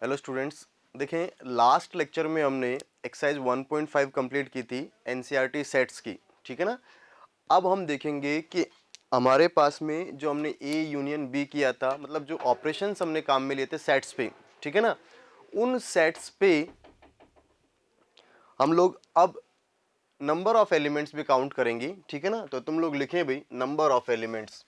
Hello students, देखें last lecture में हमने एक्सरसाइज 1.5 कंप्लीट की थी एनसीईआरटी सेट्स की, ठीक है ना। अब हम देखेंगे कि हमारे पास में जो हमने ए यूनियन बी किया था, मतलब जो ऑपरेशंस हमने काम में लिए थे सेट्स पे, ठीक है ना, उन सेट्स पे हम लोग अब नंबर ऑफ एलिमेंट्स भी काउंट करेंगे, ठीक है ना। तो तुम लोग लिखें भाई number of elements.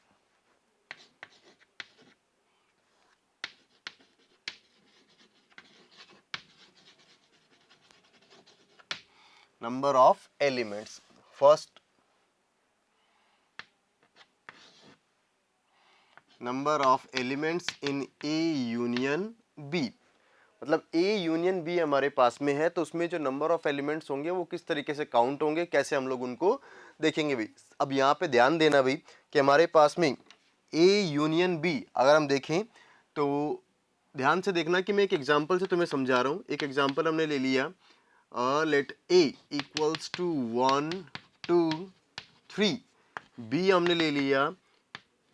Number of elements first, number of elements in A union B. मतलब ए यूनियन बी हमारे पास में है, तो उसमें जो नंबर ऑफ एलिमेंट्स होंगे वो किस तरीके से काउंट होंगे, कैसे हम लोग उनको देखेंगे भाई। अब यहाँ पे ध्यान देना भाई कि हमारे पास में ए यूनियन बी अगर हम देखें तो ध्यान से देखना कि मैं एक एग्जांपल से तुम्हें समझा रहा हूँ। एक एग्जांपल हमने ले लिया, let A equals to 1 2 3, B हमने ले लिया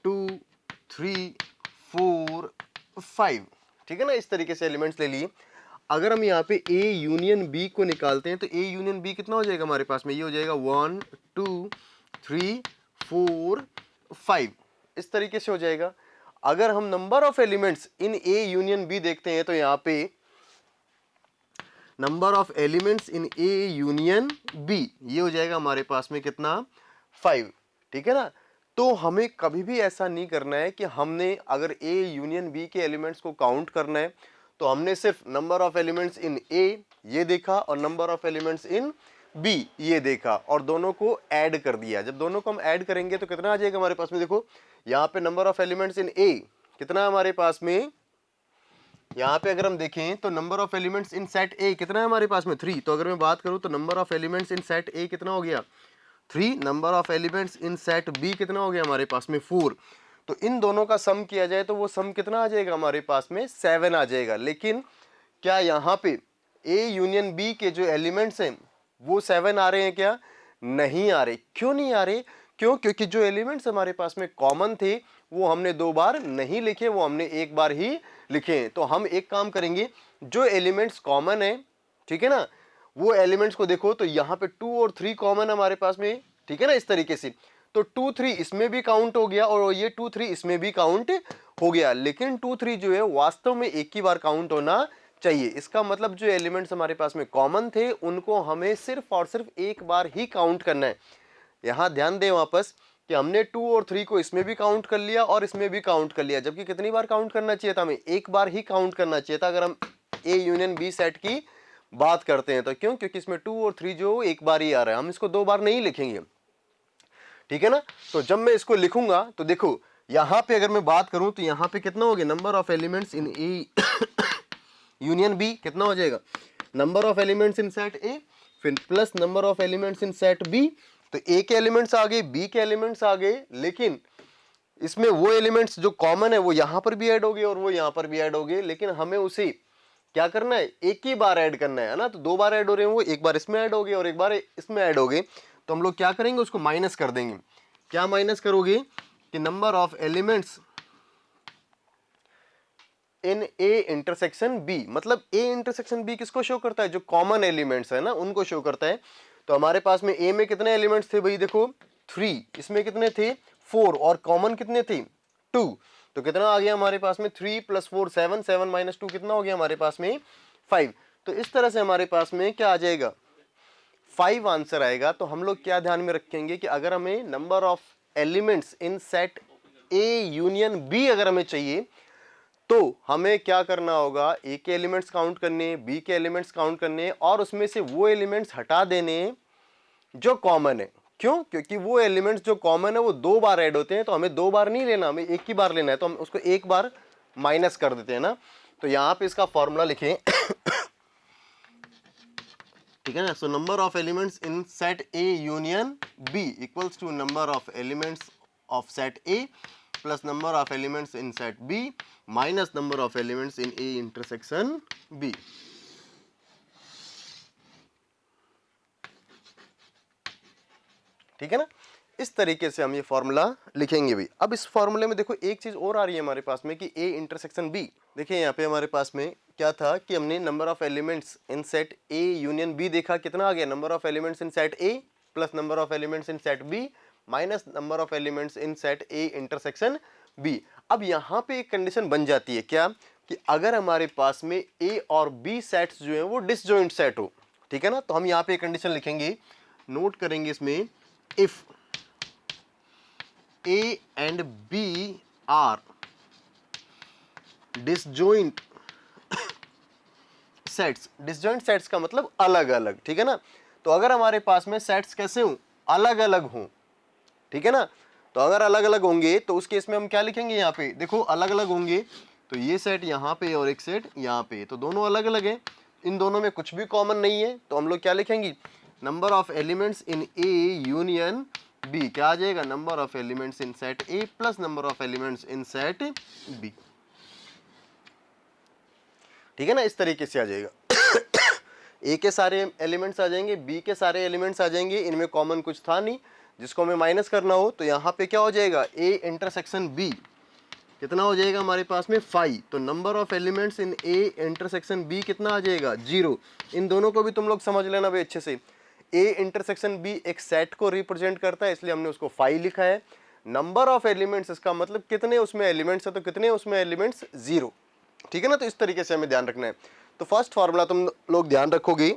2 3 4 5, ठीक है ना। इस तरीके से एलिमेंट्स ले लिए। अगर हम यहाँ पे ए यूनियन बी को निकालते हैं तो ए यूनियन बी कितना हो जाएगा हमारे पास में, ये हो जाएगा 1 2 3 4 5, इस तरीके से हो जाएगा। अगर हम number of elements in A union B देखते हैं तो यहाँ पे number of elements in A union B ये हो जाएगा हमारे पास में कितना, 5, ठीक है ना। तो हमें कभी भी ऐसा नहीं करना है कि हमने अगर ए यूनियन बी के एलिमेंट्स को काउंट करना है तो हमने सिर्फ number of elements in A ये देखा और number of elements in B ये देखा और दोनों को ऐड कर दिया। जब दोनों को हम ऐड करेंगे तो कितना आ जाएगा हमारे पास में, देखो यहाँ पे नंबर ऑफ एलिमेंट्स इन ए कितना है हमारे पास में, यहाँ पे अगर हम देखें तो number of elements in set A कितना है हमारे पास में 3। तो अगर मैं बात करूं तो number of elements in set A कितना हो गया 3, number of elements in set B कितना हो गया हमारे पास में 4। तो इन दोनों का सम किया जाए तो वो सम कितना आ जाएगा हमारे पास में 7 आ जाएगा। लेकिन क्या यहाँ पे ए यूनियन बी के जो एलिमेंट्स हैं वो 7 आ रहे हैं क्या, नहीं आ रहे। क्यों नहीं आ रहे, क्यों, क्योंकि जो एलिमेंट्स हमारे पास में कॉमन थे वो हमने 2 बार नहीं लिखे, वो हमने 1 बार ही लिखे हैं। तो हम एक काम करेंगे, जो एलिमेंट्स कॉमन है, ठीक है ना, वो एलिमेंट्स को देखो तो यहाँ पे 2 और 3 कॉमन हमारे पास में, ठीक है ना, इस तरीके से। तो 2 3 इसमें भी काउंट हो गया और ये 2 3 इसमें भी काउंट हो गया। लेकिन 2 3 जो है वास्तव में एक ही बार काउंट होना चाहिए। इसका मतलब जो एलिमेंट्स हमारे पास में कॉमन थे उनको हमें सिर्फ और सिर्फ एक बार ही काउंट करना है। यहाँ ध्यान दें वापस कि हमने 2 और 3 को इसमें भी काउंट कर लिया और इसमें भी काउंट कर लिया, जबकि कितनी बार काउंट करना चाहिए था, हमें एक बार ही काउंट करना चाहिए था अगर हम ए यूनियन बी सेट की बात करते हैं तो। क्यों, क्योंकि इसमें 2 और 3 जो एक बार ही आ रहा है, हम इसको 2 बार नहीं लिखेंगे, ठीक है ना। तो जब मैं इसको लिखूंगा तो देखो यहाँ पे अगर मैं बात करूं तो यहाँ पे कितना हो गया, number of elements in A union B कितना हो जाएगा, number of elements in set A फिर plus number of elements in set B. तो ए के एलिमेंट्स आ गए, बी के एलिमेंट्स आ गए, लेकिन इसमें वो एलिमेंट्स जो कॉमन है वो यहां पर भी ऐड हो गए और वो यहां पर भी ऐड हो गए। लेकिन हमें उसे क्या करना है, एक ही बार ऐड करना है ना। तो 2 बार ऐड हो रहे हैं, वो एक बार इसमें ऐड हो गए और एक बार इसमें ऐड हो गए। तो हम लोग क्या करेंगे, उसको माइनस कर देंगे। क्या माइनस करोगे कि number of elements in A intersection B, मतलब ए इंटरसेक्शन बी किसको शो करता है, जो कॉमन एलिमेंट्स है ना उनको शो करता है। तो हमारे पास में ए में कितने एलिमेंट्स थे भाई, देखो 3, इसमें कितने थे 4 और कॉमन कितने थे 2। तो कितना आ गया हमारे पास में 3 + 4 7, 7 - 2 कितना हो गया हमारे पास में 5। तो इस तरह से हमारे पास में क्या आ जाएगा, 5 आंसर आएगा। तो हम लोग क्या ध्यान में रखेंगे कि अगर हमें number of elements in set A union B अगर हमें चाहिए तो हमें क्या करना होगा, ए के एलिमेंट्स काउंट करने, बी के एलिमेंट्स काउंट करने और उसमें से वो एलिमेंट्स हटा देने जो कॉमन है। क्यों, क्योंकि वो एलिमेंट्स जो कॉमन है वो 2 बार ऐड होते हैं, तो हमें 2 बार नहीं लेना, हमें एक ही बार लेना है। तो हम उसको एक बार माइनस कर देते हैं ना। तो यहां पे इसका फॉर्मूला लिखें ठीक है ना। So number of elements in set A union B equals to number of elements of set A plus number of elements in set B minus number of elements in A intersection B. ठीक है ना, इस तरीके से हम ये formula लिखेंगे भी। अब इस फॉर्मूले में देखो एक चीज और आ रही है हमारे पास में कि ए इंटरसेक्शन बी। देखिए यहाँ पे हमारे पास में क्या था कि हमने number of elements in set A union B देखा, कितना आ गया, number of elements in set A plus number of elements in set B minus number of elements in set A intersection B. अब यहाँ पे एक कंडीशन बन जाती है क्या, कि अगर हमारे पास में ए और बी सेट्स जो है वो डिसजॉइंट सेट हो, ठीक है ना, तो हम यहाँ पे कंडीशन लिखेंगे, नोट करेंगे इसमें, if A and B are disjoint sets, disjoint sets का मतलब अलग अलग, ठीक है ना, तो अगर हमारे पास में सेट्स कैसे हों, अलग अलग हों, ठीक है ना, तो अगर अलग अलग होंगे तो उस केस में हम क्या लिखेंगे, यहाँ पे देखो अलग अलग होंगे तो ये सेट यहाँ पे और एक सेट यहाँ पे, तो दोनों अलग अलग हैं, इन दोनों में कुछ भी कॉमन नहीं है, तो हम लोग क्या लिखेंगे, number of elements in A union B, क्या आ जाएगा, number of elements in set A plus number of elements in set B, ठीक है ना, इस तरीके से आ जाएगा। ए के सारे एलिमेंट्स आ जाएंगे, बी के सारे एलिमेंट्स आ जाएंगे, इनमें कॉमन कुछ था नहीं जिसको हमें माइनस करना हो, तो यहाँ पे क्या हो जाएगा, ए इंटरसेक्शन बी कितना हो जाएगा हमारे पास में 5, तो number of elements in A intersection B कितना आ जाएगा 0। इन दोनों को भी तुम लोग समझ लेना भाई अच्छे से, ए इंटरसेक्शन बी एक सेट को रिप्रेजेंट करता है इसलिए हमने उसको 5 लिखा है, नंबर ऑफ एलिमेंट्स इसका मतलब कितने उसमें एलिमेंट्स है, तो कितने उसमें एलिमेंट्स 0, ठीक है ना, तो इस तरीके से हमें ध्यान रखना है। तो फर्स्ट फार्मूला तुम लोग ध्यान रखोगे,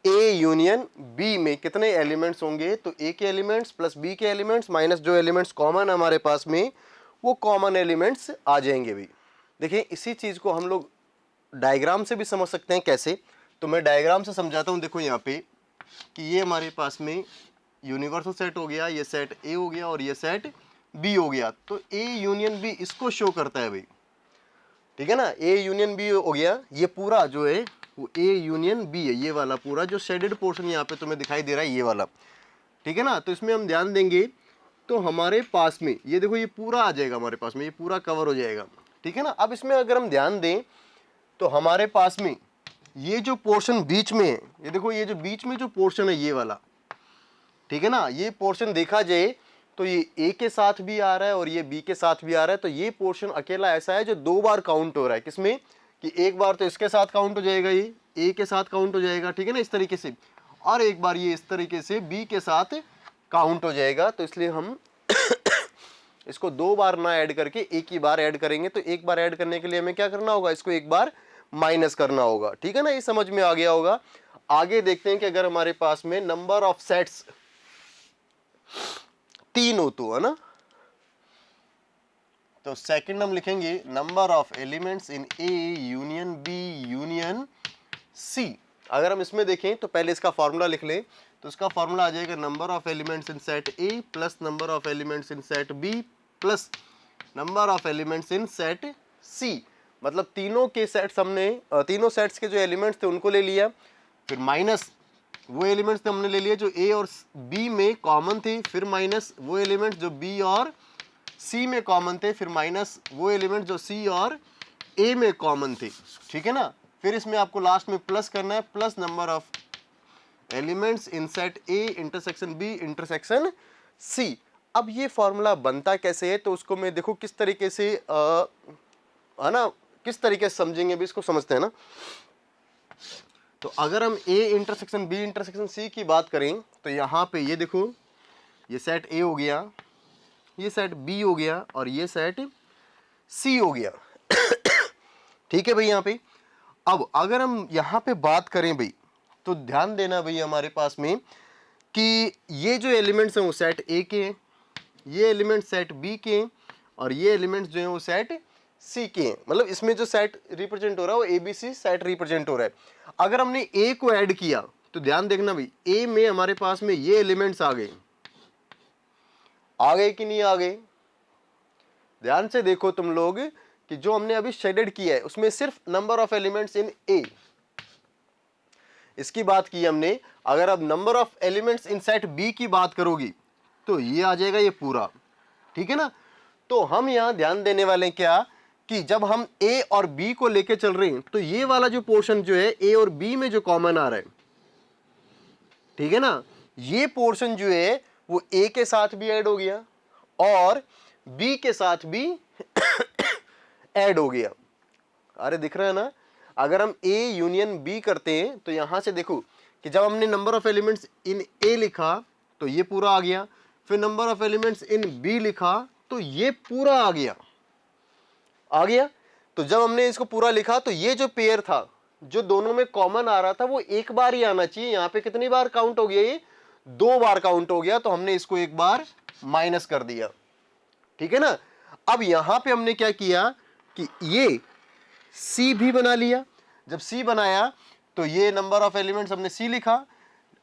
ए यूनियन बी में कितने एलिमेंट्स होंगे, तो ए के एलिमेंट्स प्लस बी के एलिमेंट्स माइनस जो एलिमेंट्स कॉमन है हमारे पास में वो कॉमन एलिमेंट्स आ जाएंगे भी। देखिए इसी चीज को हम लोग डायग्राम से भी समझ सकते हैं, कैसे, तो मैं डायग्राम से समझाता हूं। देखो यहाँ पे कि ये हमारे पास में यूनिवर्सल सेट हो गया, ये सेट ए हो गया और ये सेट बी हो गया, तो ए यूनियन बी इसको शो करता है भाई, ठीक है ना, ए यूनियन बी हो गया, ये पूरा जो है वो ए यूनियन बी है, ये वाला पूरा जो शेडेड पोर्शन यहाँ पे तुम्हें दिखाई दे रहा है ये वाला, ठीक है ना, तो इसमें हम ध्यान देंगे तो हमारे पास में ये देखो ये पूरा आ जाएगा, हमारे पास में ये पूरा कवर हो जाएगा, ठीक है ना। अब इसमें अगर हम ध्यान दें तो हमारे पास में ये जो पोर्शन बीच में है, ये देखो ये जो बीच में जो पोर्शन है ये वाला, ठीक है ना, ये पोर्शन देखा जाए तो ये ए के साथ भी आ रहा है और ये बी के साथ भी आ रहा है, तो ये पोर्शन अकेला ऐसा है जो 2 बार काउंट हो रहा है, किसमें, कि एक बार तो इसके साथ काउंट हो जाएगा, ये ए के साथ काउंट हो जाएगा, ठीक है ना, इस तरीके से, और एक बार ये इस तरीके से बी के साथ काउंट हो जाएगा, तो इसलिए हम इसको 2 बार ना ऐड करके एक ही बार ऐड करेंगे, तो एक बार ऐड करने के लिए हमें क्या करना होगा, इसको एक बार माइनस करना होगा, ठीक है ना, ये समझ में आ गया होगा। आगे देखते हैं कि अगर हमारे पास में नंबर ऑफ सेट्स 3 हो तो, है ना, तो सेकंड हम लिखेंगे number of elements in A union B union C. अगर हम इसमें देखें तो पहले इसका फॉर्मूला लिख लें, तो इसका फॉर्मूला आ जाएगा number of elements in set A plus number of elements in set B plus number of elements in set C, मतलब तीनों के सेट्स हमने तीनों सेट्स के जो एलिमेंट्स थे उनको ले लिया, फिर माइनस वो एलिमेंट्स हमने ले लिए जो ए और बी में कॉमन थे, फिर माइनस वो एलिमेंट्स जो बी और सी में कॉमन थे, फिर माइनस वो एलिमेंट जो सी और ए में कॉमन थे, ठीक है ना, फिर इसमें आपको लास्ट में प्लस करना है, plus number of elements in set A intersection B intersection C. अब ये फॉर्मूला बनता कैसे है, तो उसको मैं देखो किस तरीके से है ना, किस तरीके से समझेंगे भी, इसको समझते हैं ना। तो अगर हम A intersection B intersection C की बात करें तो यहाँ पे ये देखो ये सेट ए हो गया, ये सेट बी हो गया और ये सेट सी हो गया, ठीक है भाई। यहाँ पे अब अगर हम यहाँ पे बात करें भाई तो ध्यान देना भाई हमारे पास में कि ये जो एलिमेंट्स हैं वो सेट ए के हैं, ये एलिमेंट सेट बी के हैं और ये एलिमेंट्स जो हैं वो सेट सी के हैं, मतलब इसमें जो सेट रिप्रेजेंट हो रहा है वो A B C set represent हो रहा है। अगर हमने ए को ऐड किया तो ध्यान देखना भाई ए में हमारे पास में ये एलिमेंट्स आ गए कि नहीं आ गए, ध्यान से देखो तुम लोग कि जो हमने अभी शेडेड किया है उसमें सिर्फ number of elements in A इसकी बात की हमने। अगर अब number of elements in set B की बात करोगी तो ये आ जाएगा ये पूरा, ठीक है ना। तो हम यहां ध्यान देने वाले हैं क्या कि जब हम ए और बी को लेके चल रहे हैं तो ये वाला जो पोर्शन जो है ए और बी में जो कॉमन आ रहा है, ठीक है ना, ये पोर्शन जो है वो ए के साथ भी ऐड हो गया और बी के साथ भी ऐड हो गया, अरे दिख रहा है ना, अगर हम ए यूनियन बी करते हैं तो यहां से देखो कि जब हमने number of elements in A लिखा तो ये पूरा आ गया, फिर number of elements in B लिखा तो ये पूरा आ गया, तो जब हमने इसको पूरा लिखा तो ये जो पेयर था जो दोनों में कॉमन आ रहा था वो एक बार ही आना चाहिए। यहां पे कितनी बार काउंट हो गया, ये 2 बार काउंट हो गया, तो हमने इसको एक बार माइनस कर दिया, ठीक है ना। अब यहां पे हमने क्या किया कि ये सी भी बना लिया, जब सी बनाया तो ये नंबर ऑफ एलिमेंट्स हमने सी लिखा।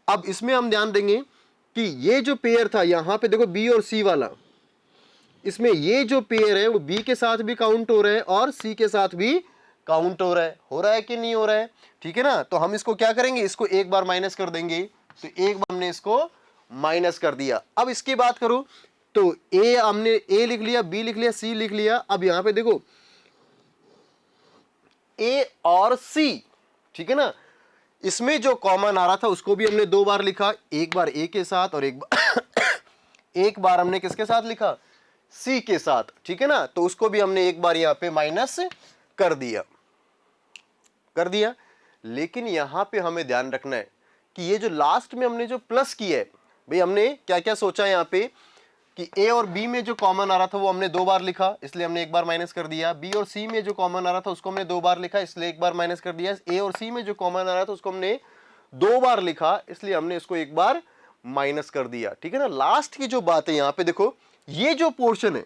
अब इसमें हम ध्यान देंगे कि ये जो पेयर था यहां पे देखो बी और सी वाला, इसमें ये जो पेयर है वो बी के साथ भी काउंट हो रहा है और सी के साथ भी काउंट हो रहा है कि नहीं हो रहा है, ठीक है ना। तो हम इसको क्या करेंगे, इसको एक बार माइनस कर देंगे, तो एक बार हमने इसको माइनस कर दिया। अब इसकी बात करो तो ए हमने ए लिख लिया, बी लिख लिया, सी लिख लिया। अब यहां पे देखो ए और सी, ठीक है ना, इसमें जो कॉमन आ रहा था उसको भी हमने 2 बार लिखा, एक बार ए के साथ और एक बार हमने किसके साथ लिखा, सी के साथ, ठीक है ना। तो उसको भी हमने एक बार यहां पे माइनस कर दिया। लेकिन यहां पे हमें ध्यान रखना है कि ये जो लास्ट में हमने जो प्लस किया है, भाई हमने क्या क्या सोचा यहां पे कि ए और बी में जो कॉमन आ रहा था वो हमने 2 बार लिखा, इसलिए हमने एक बार माइनस कर दिया। बी और सी में जो कॉमन आ रहा था उसको हमने 2 बार लिखा, इसलिए एक बार माइनस कर दिया। ए और सी में जो कॉमन आ रहा था उसको हमने 2 बार लिखा, इसलिए हमने इसको एक बार माइनस कर दिया, ठीक है ना। लास्ट की जो बात है यहां पे देखो, ये जो पोर्शन है,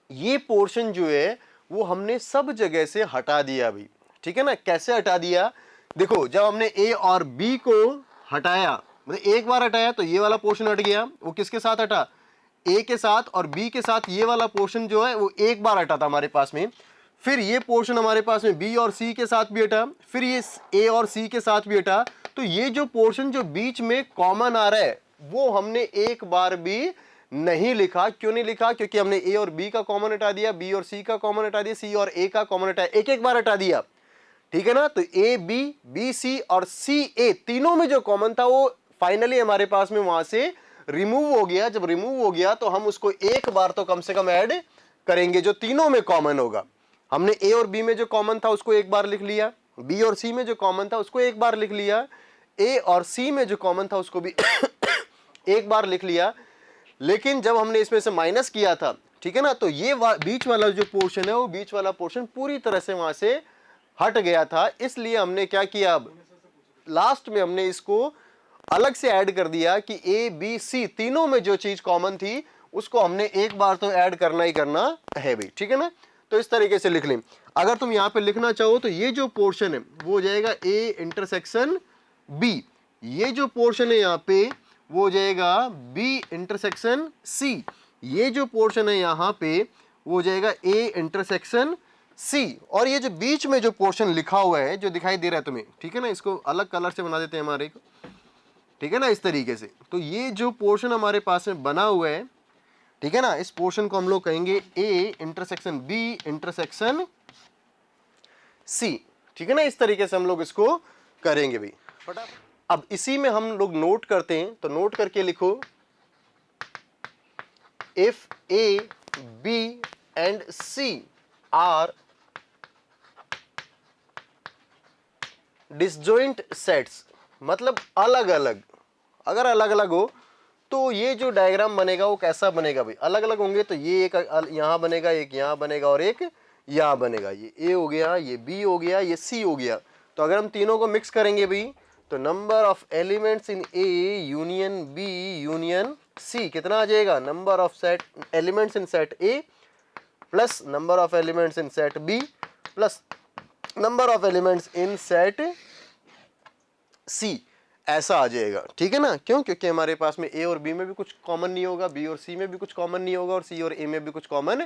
ये पोर्शन जो है वो हमने सब जगह से हटा दिया अभी, ठीक है ना। कैसे हटा दिया, देखो जब हमने ए और बी को हटाया, मतलब एक बार हटाया तो ये वाला पोर्शन हट गया, वो किसके साथ हटा, ए के साथ, और बी के साथ ये वाला पोर्शन जो है वो एक बार हटा था हमारे पास में। फिर ये पोर्शन हमारे पास में बी और सी के साथ भी हटा, फिर ये ए और सी के साथ भी हटा। तो ये जो पोर्शन जो बीच में कॉमन आ रहा है वो हमने एक बार भी नहीं लिखा। क्यों नहीं लिखा, क्योंकि हमने ए और बी का कॉमन हटा दिया, बी और सी का कॉमन हटा दिया, सी और ए का कॉमन हटाया, एक एक बार हटा दिया, ठीक है ना। तो ए बी, बी सी और सी ए तीनों में जो कॉमन था वो फाइनली हमारे पास में वहां से रिमूव हो गया। जब रिमूव हो गया तो हम उसको एक बार तो कम से कम ऐड करेंगे जो तीनों में कॉमन होगा। हमने ए और बी में जो कॉमन था उसको एक बार लिख लिया, बी और सी में जो कॉमन था उसको एक बार लिख लिया, ए और सी में जो कॉमन था उसको भी एक बार लिख लिया। लेकिन जब हमने इसमें से माइनस किया था, ठीक है ना, तो ये बीच वाला जो पोर्शन है वो बीच वाला पोर्शन पूरी तरह से वहां से हट गया था। इसलिए हमने क्या किया, अब लास्ट में हमने इसको अलग से ऐड कर दिया कि ए बी सी तीनों में जो चीज कॉमन थी उसको हमने एक बार तो ऐड करना ही करना है भाई, ठीक है ना। तो इस तरीके से लिख लें। अगर तुम यहां पे लिखना चाहो तो ये जो पोर्शन है वो हो जाएगा ए इंटरसेक्शन बी, ये जो पोर्शन है यहाँ पे वो हो जाएगा बी इंटरसेक्शन सी, ये जो पोर्शन है यहाँ पे वो हो जाएगा ए इंटरसेक्शन सी, और ये जो बीच में जो पोर्शन लिखा हुआ है जो दिखाई दे रहा है तुम्हें, ठीक है ना, इसको अलग कलर से बना देते हैं हमारे को, ठीक है ना, इस तरीके से। तो ये जो पोर्शन हमारे पास में बना हुआ है, ठीक है ना, इस पोर्शन को हम लोग कहेंगे A intersection B intersection C, ठीक है ना। इस तरीके से हम लोग इसको करेंगे भाई फटाफट। अब इसी में हम लोग नोट करते हैं, तो नोट करके लिखो, if A B and C are disjoint sets, मतलब अलग अलग, अगर अलग अलग हो तो ये जो डायग्राम बनेगा वो कैसा बनेगा भाई, अलग अलग होंगे तो ये एक यहां बनेगा, एक यहां बनेगा और एक यहां बनेगा। ये ए हो गया, ये बी हो गया, ये सी हो गया। तो अगर हम तीनों को मिक्स करेंगे भाई तो number of elements in A union B union C कितना आ जाएगा, number of set elements in set A plus number of elements in set B plus number of elements in set C, ऐसा आ जाएगा, ठीक है ना। क्यों, क्योंकि हमारे पास में ए और बी में भी कुछ कॉमन नहीं होगा, बी और सी में भी कुछ कॉमन नहीं होगा और सी और ए में भी कुछ कॉमन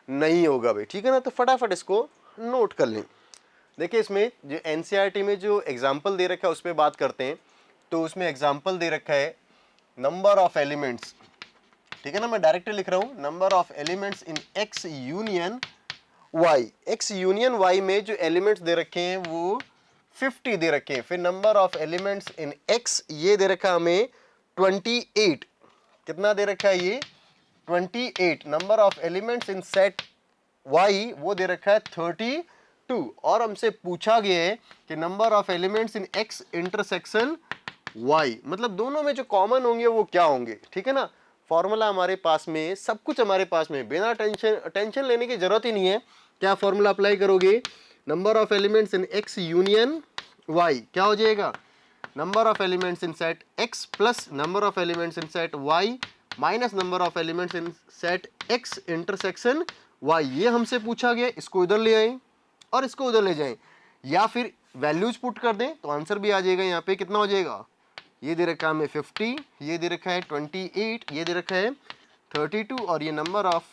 नहीं होगा भाई, ठीक है ना। तो फटाफट इसको नोट कर लें। देखिए इसमें जो एनसीईआरटी में जो एग्जाम्पल दे रखा है उस पर बात करते हैं। तो उसमें एग्जाम्पल दे रखा है नंबर ऑफ एलिमेंट्स, ठीक है ना, मैं डायरेक्टली लिख रहा हूं, number of elements in X union Y, X union Y में जो एलिमेंट्स दे रखे हैं वो 50 दे रखे हैं। फिर number of elements in x ये दे रखा हमें 28, कितना दे रखा है ये 28। Number of elements in set y वो दे रखा है 32 और हमसे पूछा गया है कि number of elements in x intersection y, मतलब दोनों में जो कॉमन होंगे वो क्या होंगे, ठीक है ना। फॉर्मूला हमारे पास में, सब कुछ हमारे पास में, बिना टेंशन लेने की जरूरत ही नहीं है। क्या फॉर्मूला अप्लाई करोगे, number of elements in x union y क्या हो जाएगा, number of elements in set x plus number of elements in set y minus number of elements in set x intersection y। ये हमसे पूछा गया, इसको इधर ले आए और इसको उधर ले जाएं, या फिर वैल्यूज पुट कर दें तो आंसर भी आ जाएगा। यहाँ पे कितना हो जाएगा, ये दे रखा है हमें 50, ये दे रखा है 28, ये दे रखा है 32 और ये नंबर ऑफ,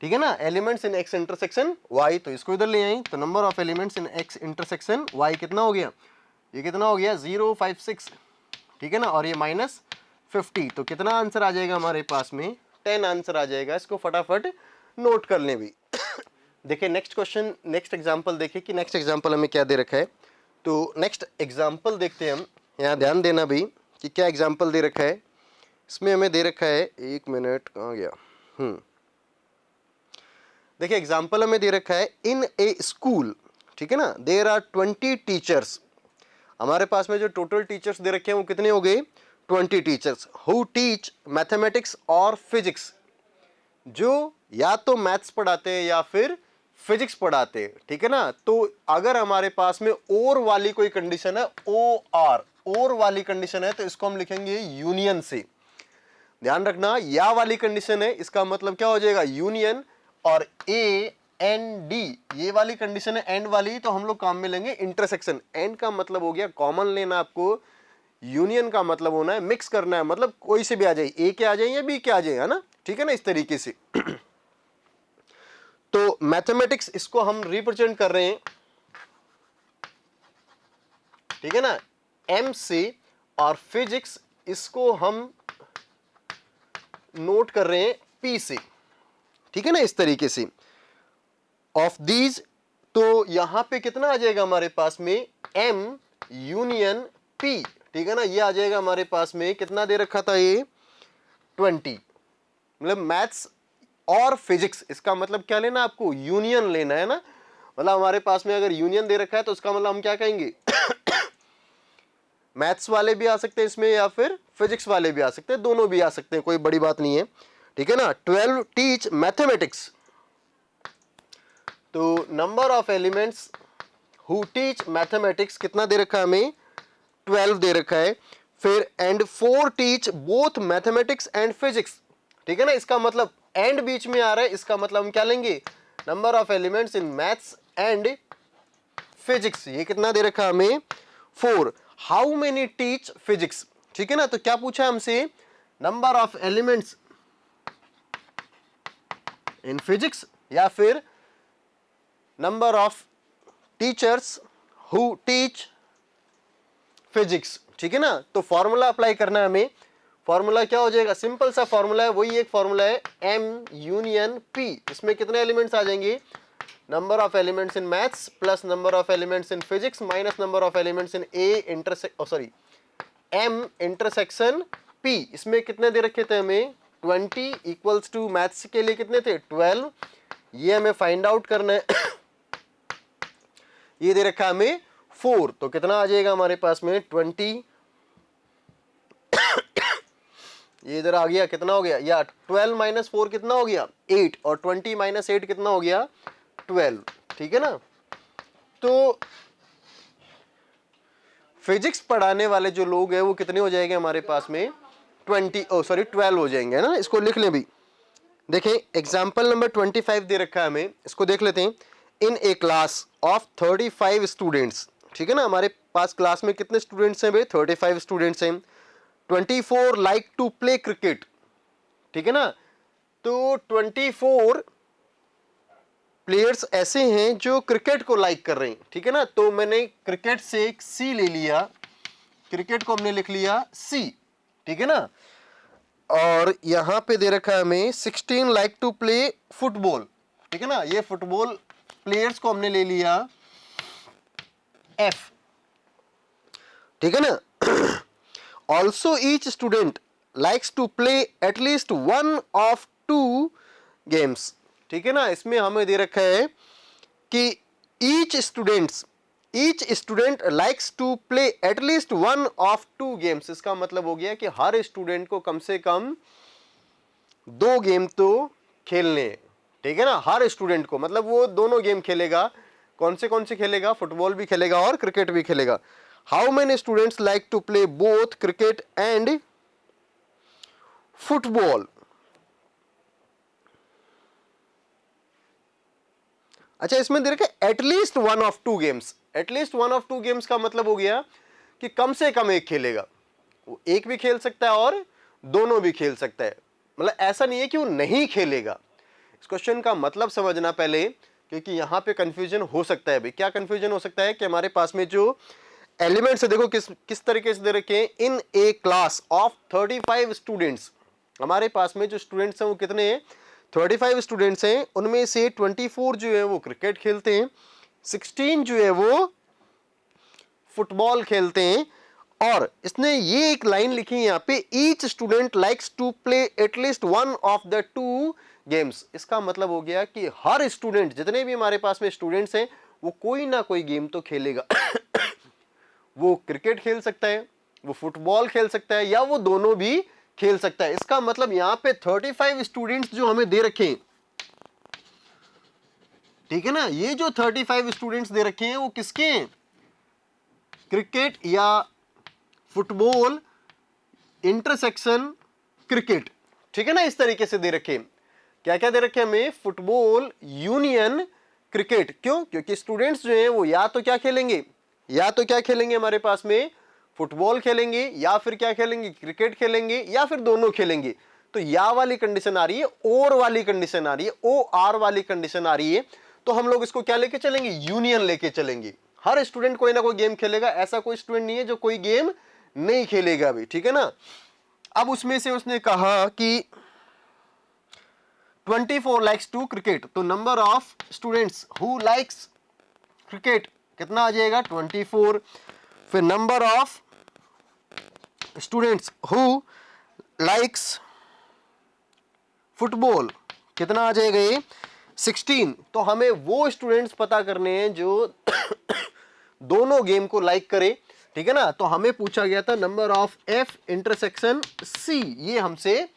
ठीक है ना, elements in x intersection y। तो इसको इधर ले आए तो number of elements in x intersection y कितना हो गया, ये कितना हो गया 056, ठीक है ना, और ये माइनस 50। तो कितना आंसर आ जाएगा हमारे पास में, 10 आंसर आ जाएगा। इसको फटाफट नोट कर लें भी। देखिए नेक्स्ट क्वेश्चन, नेक्स्ट एग्जांपल देखिए कि नेक्स्ट एग्जांपल हमें क्या दे रखा है। तो नेक्स्ट एग्जांपल देखते हैं हम, यहाँ ध्यान देना भी कि क्या एग्जांपल दे रखा है। इसमें हमें दे रखा है, एक मिनट कहाँ गया, देखिए एग्जांपल हमें दे रखा है इन ए स्कूल, ठीक है ना, देयर आर 20 टीचर्स। हमारे पास में जो टोटल टीचर्स दे रखे हैं वो कितने हो गए, 20 टीचर्स हु टीच मैथमेटिक्स और फिजिक्स, जो या तो मैथ्स पढ़ाते हैं या फिर फिजिक्स पढ़ाते हैं, ठीक है ना। तो अगर हमारे पास में और वाली कोई कंडीशन है, और वाली कंडीशन है, तो इसको हम लिखेंगे यूनियन से। ध्यान रखना, या वाली कंडीशन है, इसका मतलब क्या हो जाएगा यूनियन, और ए एन डी ये वाली कंडीशन है एंड वाली, तो हम लोग काम में लेंगे इंटरसेक्शन। एंड का मतलब हो गया कॉमन लेना आपको, यूनियन का मतलब होना है मिक्स करना है, मतलब कोई से भी आ जाए, ए के आ जाए या बी के आ जाए, है ना, ठीक है ना, इस तरीके से। तो मैथमेटिक्स इसको हम रिप्रेजेंट कर रहे हैं, ठीक है ना, एम से, और फिजिक्स इसको हम नोट कर रहे हैं पी से, ठीक है ना, इस तरीके से। ऑफ दीज, तो यहां पे कितना आ जाएगा हमारे पास में, एम यूनियन पी, ठीक है ना, ये आ जाएगा हमारे पास में, कितना दे रखा था ये 20, मतलब मैथ्स और फिजिक्स, इसका मतलब क्या लेना आपको, यूनियन लेना है ना। मतलब हमारे पास में अगर यूनियन दे रखा है तो उसका मतलब हम क्या कहेंगे, मैथ्स वाले भी आ सकते हैं इसमें या फिर फिजिक्स वाले भी आ सकते हैं, दोनों भी आ सकते हैं, कोई बड़ी बात नहीं है, ठीक है ना। 12 टीच मैथमेटिक्स, तो number of elements who teach mathematics कितना दे रखा है हमें, 12 दे रखा है। फिर and 4 teach both mathematics and physics, ठीक है ना, इसका मतलब एंड बीच में आ रहा है, इसका मतलब हम क्या लेंगे, number of elements in maths and physics, ये कितना दे रखा हमें 4। हाउ मेनी टीच फिजिक्स, ठीक है ना, तो क्या पूछा हमसे, number of elements in physics या फिर number of teachers who teach physics, ठीक है ना। तो फॉर्मूला अप्लाई करना है हमें, फॉर्मूला क्या हो जाएगा, सिंपल सा फॉर्मूला है, वही एक फॉर्मूला है, एम यूनियन पी। इसमें कितने एलिमेंट्स आ जाएंगे, number of elements in maths plus number of elements in physics minus number of elements in M intersection P. इसमें कितने दे रखे थे हमें, 20 इक्वल्स टू मैथ्स के लिए कितने थे 12, ये हमें फाइंड आउट करना है। ये दे रखा हमें 4, तो कितना आ जाएगा हमारे पास में 20, ये इधर आ गया, कितना हो गया, या 12 माइनस 4 कितना हो गया 8, और 20 माइनस 8 कितना हो गया 12, ठीक है ना। तो फिजिक्स पढ़ाने वाले जो लोग हैं वो कितने हो जाएंगे हमारे पास में 12 हो जाएंगे, है ना, इसको लिख लें भी। देखें एग्जाम्पल नंबर 25 दे रखा है हमें, इसको देख लेते हैं। इन ए क्लास ऑफ 35 स्टूडेंट्स, ठीक है ना, हमारे पास क्लास में कितने स्टूडेंट्स हैं भाई, 35 स्टूडेंट्स हैं। 24 लाइक टू प्ले क्रिकेट, ठीक है ना, तो 24 प्लेयर्स ऐसे हैं जो क्रिकेट को लाइक कर रहे हैं, ठीक है ना। तो मैंने क्रिकेट से एक सी ले लिया, क्रिकेट को हमने लिख लिया सी, ठीक है ना। और यहां पे दे रखा है हमें 16 लाइक टू प्ले फुटबॉल, ठीक है ना, ये फुटबॉल प्लेयर्स को हमने ले लिया एफ, ठीक है ना। Also each student likes to play at least one of 2 games, ठीक है ना, इसमें हमें दे रखा है कि each student likes to play at least one of two games. इसका मतलब हो गया कि हर स्टूडेंट को कम से कम 2 गेम तो खेलने हैं, ठीक है ना, हर स्टूडेंट को, मतलब वो दोनों गेम खेलेगा। कौन से खेलेगा? फुटबॉल भी खेलेगा और क्रिकेट भी खेलेगा। How many students like to play both cricket and football? अच्छा, इसमें दे रखा है at least one of two games. At least one of two games का मतलब हो गया कि कम से कम एक खेलेगा। वो एक भी खेल सकता है और दोनों भी खेल सकता है, मतलब ऐसा नहीं है कि वो नहीं खेलेगा। इस क्वेश्चन का मतलब समझना पहले, क्योंकि यहां पे कंफ्यूजन हो सकता है। भाई क्या कंफ्यूजन हो सकता है कि हमारे पास में जो एलिमेंट्स है, देखो किस तरीके से दे रखे हैं। इन ए क्लास ऑफ 35 स्टूडेंट्स, हमारे पास में जो स्टूडेंट्स हैं वो कितने हैं? 35 स्टूडेंट्स हैं। उनमें से 24 जो है वो क्रिकेट खेलते हैं, 16 जो है वो फुटबॉल खेलते हैं। और इसने ये एक लाइन लिखी है यहाँ पे, each student likes to play at least one of the two games. इसका मतलब हो गया कि हर स्टूडेंट, जितने भी हमारे पास में स्टूडेंट्स हैं, वो कोई ना कोई गेम तो खेलेगा। वो क्रिकेट खेल सकता है, वो फुटबॉल खेल सकता है, या वो दोनों भी खेल सकता है। इसका मतलब यहां पे 35 स्टूडेंट्स जो हमें दे रखे हैं, ठीक है ना, ये जो 35 स्टूडेंट्स दे रखे हैं वो किसके हैं? क्रिकेट या फुटबॉल इंटरसेक्शन क्रिकेट, ठीक है ना, इस तरीके से दे रखे हैं। क्या क्या दे रखे हैं हमें? Football union cricket. क्यों? क्योंकि स्टूडेंट्स जो हैं वो या तो क्या खेलेंगे, हमारे पास में फुटबॉल खेलेंगे, या फिर क्या खेलेंगे? क्रिकेट खेलेंगे, या फिर दोनों खेलेंगे। तो या वाली कंडीशन आ रही है, और वाली कंडीशन आ रही है, ओ आर वाली कंडीशन आ रही है। तो हम लोग इसको क्या लेके चलेंगे? यूनियन लेके चलेंगे। हर स्टूडेंट कोई ना कोई गेम खेलेगा, ऐसा कोई स्टूडेंट नहीं है जो कोई गेम नहीं खेलेगा भी, ठीक है ना। अब उसमें से उसने कहा कि 24 लाइक्स टू क्रिकेट, तो number of students who likes cricket कितना आ जाएगा? 24। फिर number of students who likes football कितना आ जाएगा? ये 16। तो हमें वो स्टूडेंट्स पता करने हैं जो दोनों गेम को लाइक करे, ठीक है ना। तो हमें पूछा गया था number of F intersection C, ये हमसे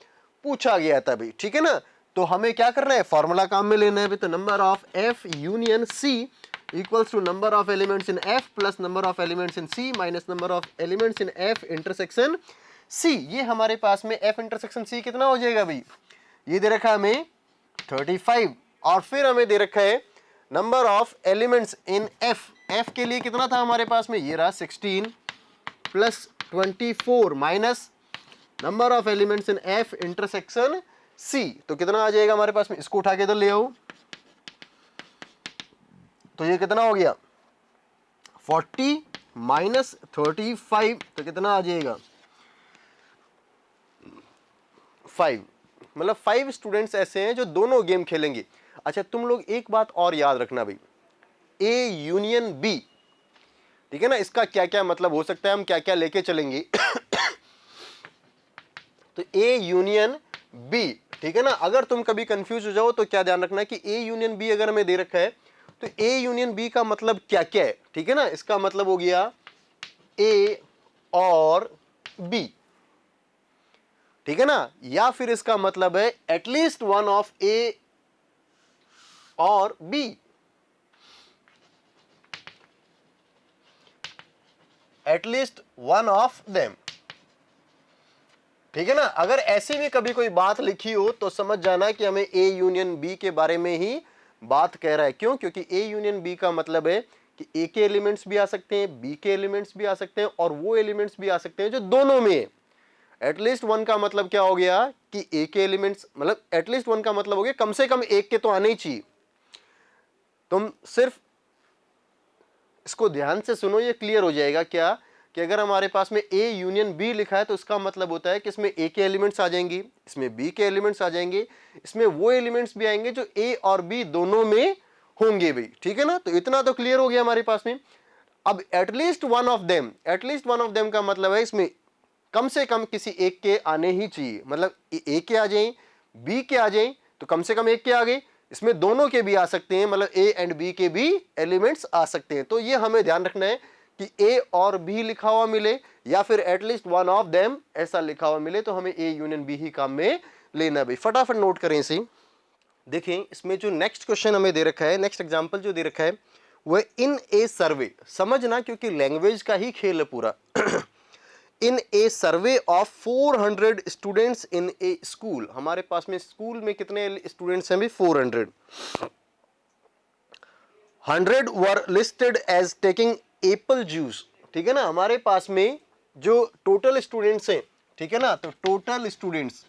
पूछा गया था भाई, ठीक है ना। तो हमें क्या करना है? फॉर्मूला काम में लेना है भाई। तो number of F union C equals to number of elements in F plus number of elements in C minus number of elements in F intersection C. ये हमारे पास में एफ इंटरसेक्शन सी कितना हो जाएगा भाई? ये दे रखा है हमें 35, और फिर हमें दे रखा है number of elements in F. F के लिए कितना था हमारे पास में? ये रहा 16 plus 24 minus number of elements in F intersection C. तो कितना आ जाएगा हमारे पास में? इसको उठा के इधर ले आओ, तो ये कितना हो गया? 40 माइनस 35, तो कितना आ जाएगा? 5। मतलब 5 स्टूडेंट्स ऐसे हैं जो दोनों गेम खेलेंगे। अच्छा, तुम लोग एक बात और याद रखना भाई, ए यूनियन बी, ठीक है ना, इसका क्या क्या मतलब हो सकता है, हम क्या क्या लेके चलेंगे। तो ए यूनियन बी, ठीक है ना, अगर तुम कभी कंफ्यूज हो जाओ तो क्या ध्यान रखना कि ए यूनियन बी अगर हमें दे रखा है तो ए यूनियन बी का मतलब क्या क्या है, ठीक है ना। इसका मतलब हो गया ए और बी, ठीक है ना, या फिर इसका मतलब है एटलीस्ट वन ऑफ ए और B, at least one of them, ठीक है ना। अगर ऐसी भी कभी कोई बात लिखी हो तो समझ जाना कि हमें ए यूनियन बी के बारे में ही बात कह रहा है। क्यों? क्योंकि ए यूनियन बी का मतलब है कि ए के एलिमेंट्स भी आ सकते हैं, बी के एलिमेंट्स भी आ सकते हैं, और वो एलिमेंट्स भी आ सकते हैं जो दोनों में है। एटलीस्ट वन का मतलब क्या हो गया कि ए के एलिमेंट्स, मतलब एटलीस्ट वन का मतलब हो गया कम से कम एक के तो आने ही चाहिए। तुम सिर्फ इसको ध्यान से सुनो, ये क्लियर हो जाएगा क्या कि अगर हमारे पास में ए यूनियन बी लिखा है तो इसका मतलब होता है कि इसमें ए के एलिमेंट्स आ जाएंगे, इसमें बी के एलिमेंट्स आ जाएंगे, इसमें वो एलिमेंट्स भी आएंगे जो ए और बी दोनों में होंगे भाई, ठीक है ना। तो इतना तो क्लियर हो गया हमारे पास में। अब at least one of them, at least one of them का मतलब है इसमें कम से कम किसी एक के आने ही चाहिए, मतलब ए के आ जाए, बी के आ जाए तो कम से कम एक के आ गए, इसमें दोनों के भी आ सकते हैं, मतलब ए एंड बी के भी एलिमेंट्स आ सकते हैं। तो ये हमें ध्यान रखना है कि ए और बी लिखा हुआ मिले या फिर एटलीस्ट वन ऑफ देम ऐसा लिखा हुआ मिले, तो हमें ए यूनियन बी ही काम में लेना। भाई फटाफट नोट करें इसे। देखें इसमें जो नेक्स्ट क्वेश्चन हमें दे रखा है, नेक्स्ट एग्जांपल जो दे रखा है वह इन ए सर्वे, समझना क्योंकि लैंग्वेज का ही खेल है पूरा। In a survey of 400 students in a school, हमारे पास में स्कूल में कितने स्टूडेंट्स हैं भाई? 400। 100 were listed as taking apple juice, ठीक है ना। हमारे पास में जो टोटल स्टूडेंट्स हैं, ठीक है ना, तो टोटल स्टूडेंट्स,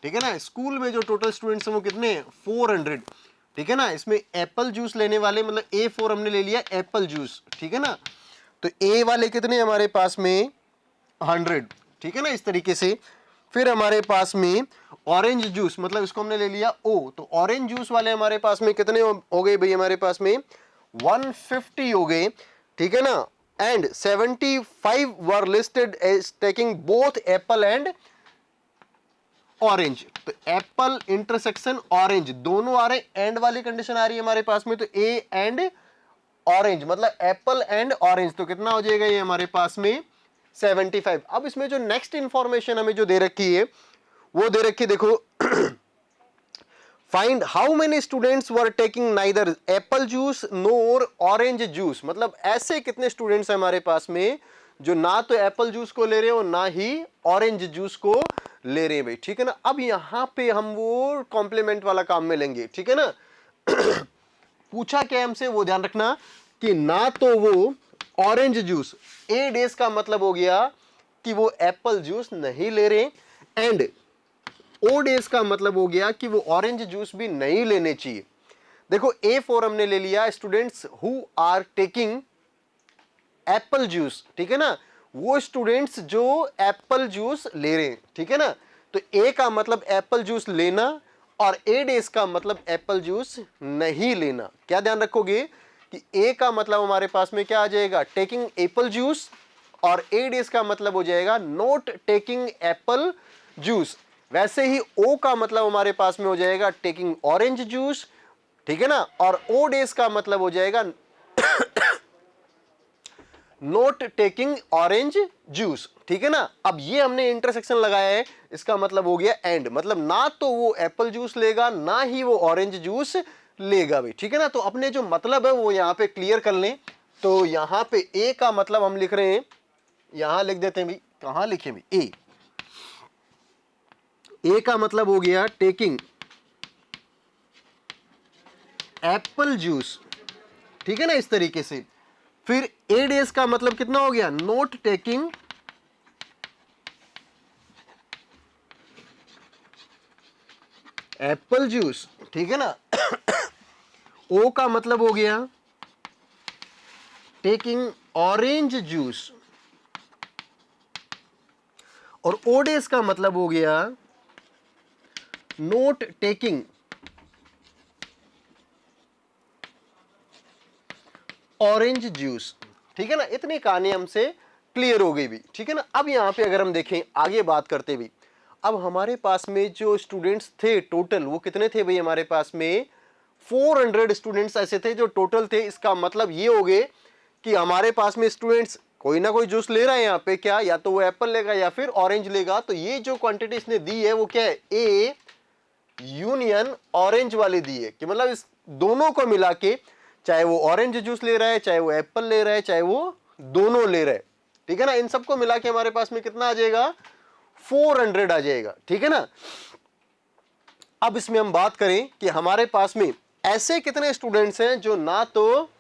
ठीक है ना, स्कूल में जो टोटल स्टूडेंट्स हैं वो कितने हैं? 400, ठीक है ना। इसमें एप्पल जूस लेने वाले, मतलब A4 हमने ले लिया एप्पल जूस, ठीक है ना। तो ए वाले कितने हमारे पास में? 100, ठीक है ना, इस तरीके से। फिर हमारे पास में ऑरेंज जूस, मतलब इसको हमने ले लिया O, तो ऑरेंज जूस वाले हमारे पास में कितने हो गए भाई? हमारे पास में 150 हो गए, ठीक है ना। And 75 were listed as taking both apple and orange, तो एप्पल इंटरसेक्शन ऑरेंज दोनों आ रहे, एंड वाली कंडीशन आ रही है हमारे पास में, तो ए एंड ऑरेंज मतलब एप्पल एंड ऑरेंज, तो कितना हो जाएगा ये हमारे पास में? 75। अब इसमें जो नेक्स्ट इंफॉर्मेशन हमें जो दे रखी है वो दे रखी, देखो find how many students were taking neither Apple juice NOR orange juice, मतलब ऐसे कितने स्टूडेंट्स हैं हमारे पास में जो ना तो एप्पल जूस को ले रहे हो ना ही ऑरेंज जूस को ले रहे हैं भाई, ठीक है ना। अब यहां पे हम वो कॉम्प्लीमेंट वाला काम में लेंगे, ठीक है ना। पूछा क्या हमसे, वो ध्यान रखना कि ना तो वो ऑरेंज जूस, ए डेज का मतलब हो गया कि वो एप्पल जूस नहीं ले रहे, एंड ओ डेज का मतलब हो गया कि वो ऑरेंज जूस भी नहीं लेने चाहिए। देखो A4 हमने ले लिया students who are taking apple juice, ठीक है ना, वो स्टूडेंट्स जो एप्पल जूस ले रहे हैं, ठीक है ना। तो ए का मतलब एप्पल जूस लेना और ए डेज का मतलब एप्पल जूस नहीं लेना। क्या ध्यान रखोगे कि ए का मतलब हमारे पास में क्या आ जाएगा? टेकिंग एप्पल जूस, और ए डेज का मतलब हो जाएगा नॉट टेकिंग एप्पल जूस। वैसे ही ओ का मतलब हमारे पास में हो जाएगा टेकिंग ऑरेंज जूस, ठीक है ना, और ओ डेज का मतलब हो जाएगा नॉट टेकिंग ऑरेंज जूस, ठीक है ना। अब ये हमने इंटरसेक्शन लगाया है, इसका मतलब हो गया एंड, मतलब ना तो वो एप्पल जूस लेगा ना ही वो ऑरेंज जूस लेगा भाई, ठीक है ना। तो अपने जो मतलब है वो यहां पे क्लियर कर लें। तो यहां पे ए का मतलब हम लिख रहे हैं, यहां लिख देते हैं भाई, कहां लिखे भाई? ए का मतलब हो गया टेकिंग एप्पल जूस, ठीक है ना, इस तरीके से। फिर ए डेज का मतलब कितना हो गया? नॉट टेकिंग एप्पल जूस, ठीक है ना। ओ का मतलब हो गया टेकिंग ऑरेंज जूस, और ओ डेज का मतलब हो गया नॉट टेकिंग ऑरेंज जूस, ठीक है ना। इतनी कहानी हमसे क्लियर हो गई भी, ठीक है ना। अब यहां पे अगर हम देखें आगे बात करते भी, अब हमारे पास में जो स्टूडेंट्स थे टोटल वो कितने थे भाई? हमारे पास में 400 स्टूडेंट्स ऐसे थे जो टोटल थे। इसका मतलब ये हो गए कि हमारे पास में स्टूडेंट्स कोई ना कोई जूस ले रहा है यहाँ पे, क्या या तो वो एप्पल लेगा या फिर ऑरेंज लेगा। तो ये जो क्वांटिटी इसने दी है वो क्या है? ए यूनियन ऑरेंज वाली दी है, कि मतलब इस दोनों को मिला के, चाहे वो ऑरेंज जूस ले रहा है, चाहे वो एप्पल ले रहा है, चाहे वो दोनों ले रहा है, ठीक है ना, इन सबको मिला के हमारे पास में कितना आ जाएगा? 400 आ जाएगा, ठीक है ना। अब इसमें हम बात करें कि हमारे पास में ऐसे कितने स्टूडेंट्स हैं जो ना तो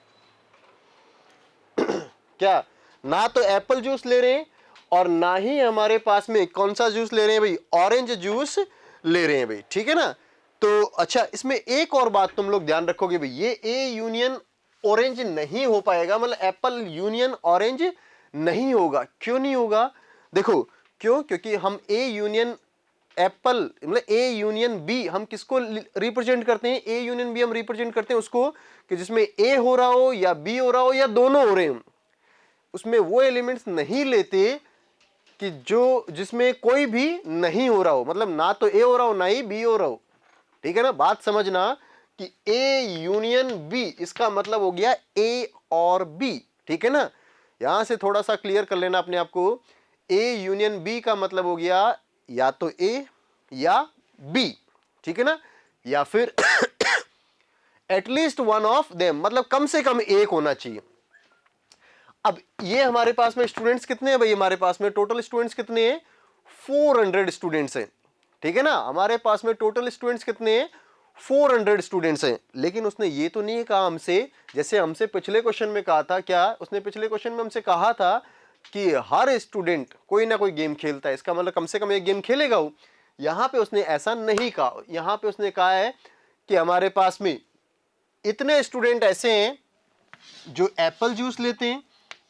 क्या, ना तो एप्पल जूस ले रहे हैं और ना ही हमारे पास में कौन सा जूस ले रहे हैं भाई? ऑरेंज जूस ले रहे हैं भाई, ठीक है ना। तो अच्छा, इसमें एक और बात तुम लोग ध्यान रखोगे भाई, ये ए यूनियन ऑरेंज नहीं हो पाएगा, मतलब एप्पल यूनियन ऑरेंज नहीं होगा। क्यों नहीं होगा? देखो क्यों, क्योंकि हम ए यूनियन एप्पल मतलब ए यूनियन बी हम किसको रिप्रेजेंट करते हैं? ए यूनियन बी हम रिप्रेजेंट करते हैं उसको कि जिसमें ए हो रहा हो या बी हो रहा हो या दोनों हो रहे हो, उसमें वो एलिमेंट्स नहीं लेते कि जो जिसमें कोई भी नहीं हो रहा हो, मतलब ना तो ए हो रहा हो ना ही बी हो रहा हो, ठीक है ना। बात समझना कि ए यूनियन बी, इसका मतलब हो गया ए और बी, ठीक है ना। यहां से थोड़ा सा क्लियर कर लेना अपने आप को, ए यूनियन बी का मतलब हो गया या तो ए या बी, ठीक है ना, या फिर एटलीस्ट वन ऑफ देम, मतलब कम से कम एक होना चाहिए। अब ये हमारे पास में स्टूडेंट्स कितने हैं भाई, हमारे पास में टोटल स्टूडेंट्स कितने हैं, 400 स्टूडेंट्स हैं, ठीक है ना। हमारे पास में टोटल स्टूडेंट्स कितने हैं, 400 स्टूडेंट्स हैं। लेकिन उसने ये तो नहीं कहा हमसे, जैसे हमसे पिछले क्वेश्चन में कहा था, क्या उसने पिछले क्वेश्चन में हमसे कहा था कि हर स्टूडेंट कोई ना कोई गेम खेलता है, इसका मतलब कम से कम एक गेम खेलेगा वो। यहां पे उसने ऐसा नहीं कहा, यहां पे उसने कहा है कि हमारे पास में इतने स्टूडेंट ऐसे हैं जो एप्पल जूस लेते हैं,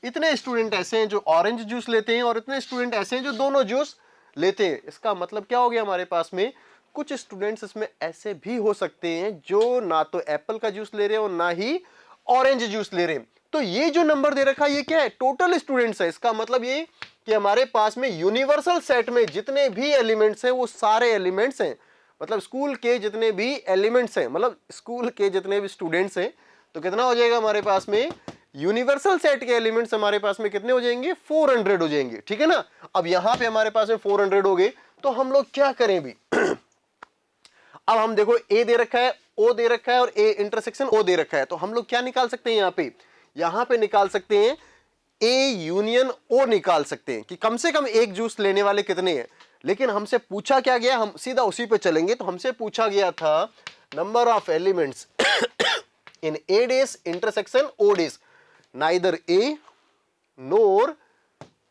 इतने स्टूडेंट ऐसे हैं जो ऑरेंज जूस लेते हैं, और इतने स्टूडेंट ऐसे हैं जो दोनों जूस लेते हैं। इसका मतलब क्या हो गया, हमारे पास में कुछ स्टूडेंट्स इसमें ऐसे भी हो सकते हैं जो ना तो एप्पल का जूस ले रहे हैं और ना ही ऑरेंज जूस ले रहे हैं। तो ये जो नंबर दे रखा है ये क्या है, टोटल स्टूडेंट्स है। इसका मतलब ये कि हमारे पास में यूनिवर्सल सेट में जितने भी एलिमेंट्स हैं वो सारे एलिमेंट्स हैं, मतलब स्कूल के जितने भी एलिमेंट्स हैं, मतलब स्कूल के जितने भी स्टूडेंट्स हैं। तो कितना हो जाएगा हमारे पास में, यूनिवर्सल सेट के एलिमेंट्स हमारे पास में कितने हो जाएंगे, 400 हो जाएंगे, ठीक है ना। अब यहां पे हमारे पास में 400 हो गए, तो हम लोग क्या करें भी अब हम देखो ए दे रखा है, ओ दे रखा है और ए इंटरसेक्शन ओ दे रखा है, तो हम लोग क्या निकाल सकते हैं यहां पे निकाल सकते हैं ए यूनियन ओ निकाल सकते हैं कि कम से कम एक जूस लेने वाले कितने हैं। लेकिन हमसे पूछा क्या गया, हम सीधा उसी पे चलेंगे। तो हमसे पूछा गया था number of elements in A days intersection O dash, neither A nor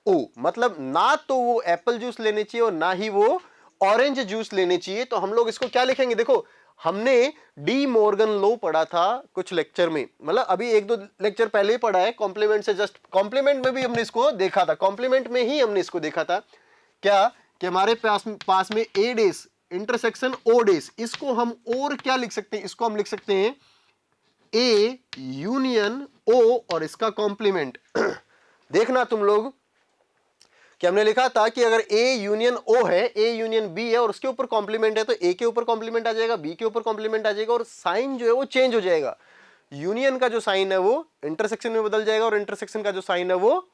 O, मतलब ना तो वो एप्पल जूस लेने चाहिए और ना ही वो ऑरेंज जूस लेने चाहिए। तो हम लोग इसको क्या लिखेंगे, देखो हमने डी मॉर्गन लॉ पढ़ा था कुछ लेक्चर में, मतलब अभी एक दो लेक्चर पहले ही पढ़ा है, कॉम्प्लीमेंट से जस्ट कॉम्प्लीमेंट में भी हमने इसको देखा था, कॉम्प्लीमेंट में ही हमने इसको देखा था क्या कि हमारे पास में ए डेज इंटरसेक्शन ओ डेज, इसको हम और क्या लिख सकते हैं, इसको हम लिख सकते हैं ए यूनियन ओ और इसका कॉम्प्लीमेंट। देखना तुम लोग कि हमने लिखा था कि अगर ए यूनियन ओ है, ए यूनियन बी है और उसके ऊपर कॉम्प्लीमेंट है, तो ए के ऊपर कॉम्प्लीमेंट आ जाएगा, बी के ऊपर कॉम्प्लीमेंट आ जाएगा और साइन जो है वो चेंज हो जाएगा। यूनियन का जो साइन है वो इंटरसेक्शन में बदल जाएगा और इंटरसेक्शन का जो साइन है वो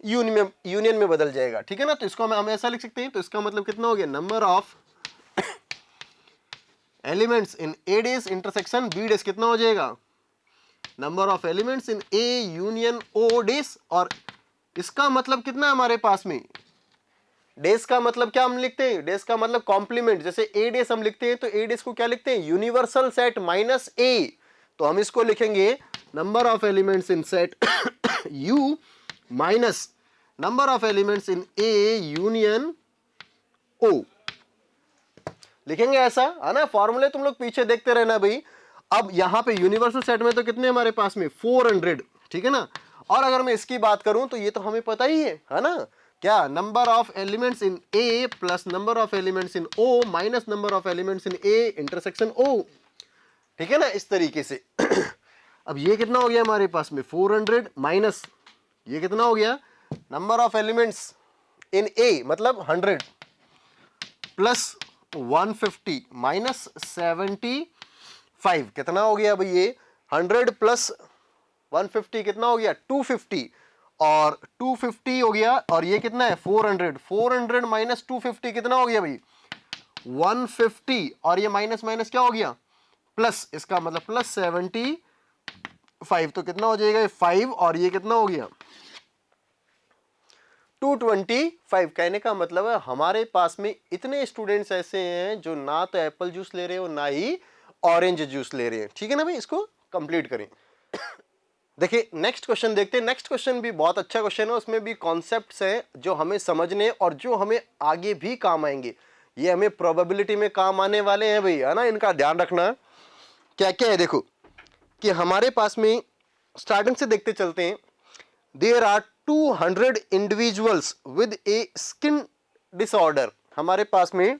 यूनियन में बदल जाएगा, ठीक है ना। तो इसको हम ऐसा लिख सकते हैं। तो इसका मतलब कितना हो गया, number of elements in A days intersection B days कितना हो जाएगा, number of elements in A union O days. और इसका मतलब कितना हमारे पास में, डेज का मतलब क्या हम लिखते हैं, डेज का मतलब कॉम्प्लीमेंट। जैसे ए डेज हम लिखते हैं तो ए डेज को क्या लिखते हैं, यूनिवर्सल सेट माइनस ए। तो हम इसको लिखेंगे number of elements in set U minus number of elements in A union O, लिखेंगे ऐसा है ना। फॉर्मूले तुम लोग पीछे देखते रहना भाई। अब यहां पे यूनिवर्सल सेट में तो कितने हमारे पास में 400, ठीक है ना। और अगर मैं इसकी बात करूं तो ये तो हमें पता ही है ना, क्या number of elements in A plus number of elements in O minus number of elements in A intersection O, ठीक है ना, इस तरीके से। अब ये कितना हो गया हमारे पास में 400 माइनस ये कितना हो गया, नंबर ऑफ एलिमेंट्स इन ए मतलब 100 प्लस 150 माइनस 75 कितना हो गया भाई, ये 100 प्लस 150 कितना हो गया 250 और 250 हो गया। और ये कितना है 400 माइनस 250 कितना हो गया भाई 150 और ये माइनस माइनस क्या हो गया प्लस, इसका मतलब प्लस 75। तो कितना हो जाएगा 5 और ये कितना हो गया 225। कहने का मतलब है हमारे पास में इतने स्टूडेंट्स ऐसे हैं जो ना तो एप्पल जूस ले रहे हैं और ना ही ऑरेंज जूस ले रहे हैं, ठीक है ना भाई। इसको कंप्लीट करें। देखिए नेक्स्ट क्वेश्चन देखते हैं। नेक्स्ट क्वेश्चन भी बहुत अच्छा क्वेश्चन है, उसमें भी कॉन्सेप्ट्स हैं जो हमें समझने और जो हमें आगे भी काम आएंगे। ये हमें प्रोबेबिलिटी में काम आने वाले हैं भाई, है ना, इनका ध्यान रखना। क्या क्या है देखो कि हमारे पास में स्टार्टिंग से देखते चलते हैं। There are 200 individuals with a skin disorder. हमारे पास में